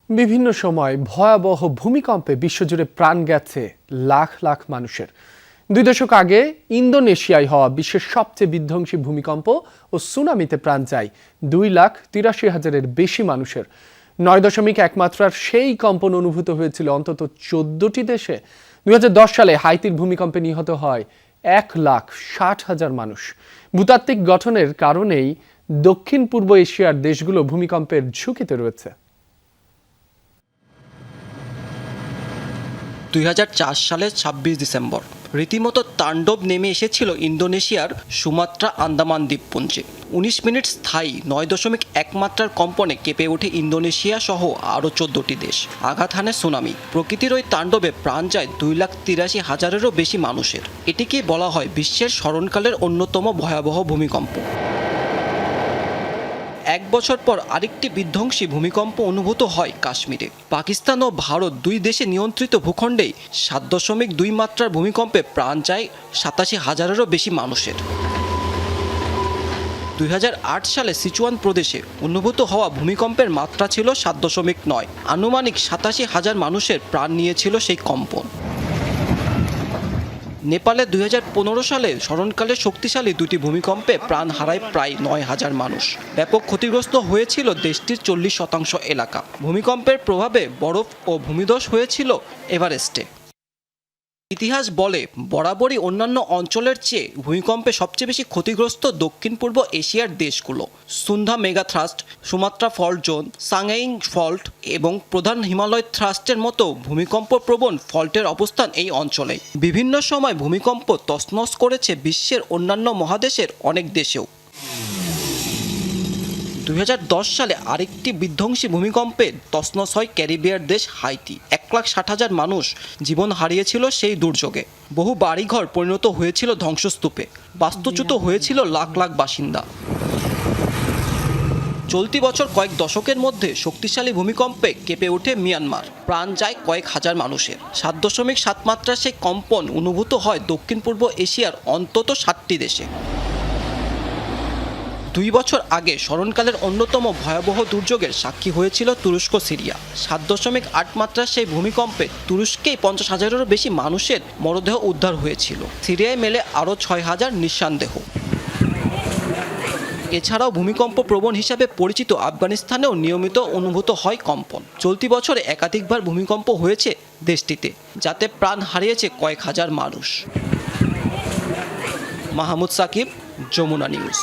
বিভিন্ন সময় ভয়াবহ ভূমিকম্পে বিশ্বজুড়ে প্রাণ গেছে লাখ লাখ মানুষের। 2 দশক আগে ইন্দোনেশিয়ায় হওয়া বিশ্বের সবচেয়ে বিধ্বংসী ভূমিকম্প ও সুনামিতে প্রাণ যায় 2,83,000-এর বেশি মানুষের। 9.1 মাত্রার সেই কম্পন অনুভূত হয়েছিল অন্তত 14টি দেশে। 2010 সালে হাইতির ভূমিকম্পে নিহত হয় 1,60,000 মানুষ। ভূতাত্ত্বিক গঠনের কারণেই দক্ষিণ পূর্ব এশিয়ার দেশগুলো ভূমিকম্পের ঝুঁকিতে রয়েছে। 2004 সালের 26 ডিসেম্বর রীতিমতো তাণ্ডব নেমে এসেছিল ইন্দোনেশিয়ার সুমাত্রা আন্দামান দ্বীপপুঞ্জে। 19 মিনিট স্থায়ী 9.1 মাত্রার কম্পনে কেঁপে ওঠে ইন্দোনেশিয়া সহ আরও 14টি দেশ। আঘাত হানে সুনামি। প্রকৃতির ওই তাণ্ডবে প্রাণ যায় 2,83,000-এরও বেশি মানুষের। এটিকেই বলা হয় বিশ্বের স্মরণকালের অন্যতম ভয়াবহ ভূমিকম্প। 1 বছর পর আরেকটি বিধ্বংসী ভূমিকম্প অনুভূত হয় কাশ্মীরে। পাকিস্তান ও ভারত দুই দেশে নিয়ন্ত্রিত ভূখণ্ডেই 7.2 মাত্রার ভূমিকম্পে প্রাণ যায় 87,000-এরও বেশি মানুষের। 2008 সালে সিচুয়ান প্রদেশে অনুভূত হওয়া ভূমিকম্পের মাত্রা ছিল 7.9। আনুমানিক 87,000 মানুষের প্রাণ নিয়েছিল সেই কম্পন। নেপালে 2015 সালে স্মরণকালে শক্তিশালী দুটি ভূমিকম্পে প্রাণ হারায় প্রায় 9,000 মানুষ। ব্যাপক ক্ষতিগ্রস্ত হয়েছিল দেশটির 40% এলাকা। ভূমিকম্পের প্রভাবে বরফ ও ভূমিধস হয়েছিল এভারেস্টে। ইতিহাস বলে বরাবরই অন্যান্য অঞ্চলের চেয়ে ভূমিকম্পে সবচেয়ে বেশি ক্ষতিগ্রস্ত দক্ষিণ পূর্ব এশিয়ার দেশগুলো। সুন্ধা মেগাথ্রাস্ট, সুমাত্রা ফল্ট জোন, সাংহাইং ফল্ট এবং প্রধান হিমালয় থ্রাস্টের মতো ভূমিকম্প প্রবণ ফল্টের অবস্থান এই অঞ্চলে। বিভিন্ন সময় ভূমিকম্প তছনছ করেছে বিশ্বের অন্যান্য মহাদেশের অনেক দেশেও। 2010 সালে আরেকটি বিধ্বংসী ভূমিকম্পে তছনছ হয় ক্যারিবিয়ার দেশ হাইতি। 1,60,000 মানুষ জীবন হারিয়েছিল সেই দুর্যোগে। বহু বাড়িঘর পরিণত হয়েছিল ধ্বংসস্তূপে। বাস্তুচ্যুত হয়েছিল লাখ লাখ বাসিন্দা। চলতি বছর কয়েক দশকের মধ্যে শক্তিশালী ভূমিকম্পে কেঁপে ওঠে মিয়ানমার। প্রাণ যায় কয়েক হাজার মানুষের। 7.7 মাত্রার সেই কম্পন অনুভূত হয় দক্ষিণ পূর্ব এশিয়ার অন্তত 7টি দেশে। 2 বছর আগে স্মরণকালের অন্যতম ভয়াবহ দুর্যোগের সাক্ষী হয়েছিল তুরস্ক সিরিয়া। 7.8 মাত্রার সেই ভূমিকম্পে তুরস্কেই 50,000-এরও বেশি মানুষের মরদেহ উদ্ধার হয়েছিল। সিরিয়ায় মেলে আরও 6,000 নিঃসন্দেহ। এছাড়াও ভূমিকম্প প্রবণ হিসাবে পরিচিত আফগানিস্তানেও নিয়মিত অনুভূত হয় কম্পন। চলতি বছরে একাধিকবার ভূমিকম্প হয়েছে দেশটিতে, যাতে প্রাণ হারিয়েছে কয়েক হাজার মানুষ। মাহমুদ সাকিব, যমুনা নিউজ।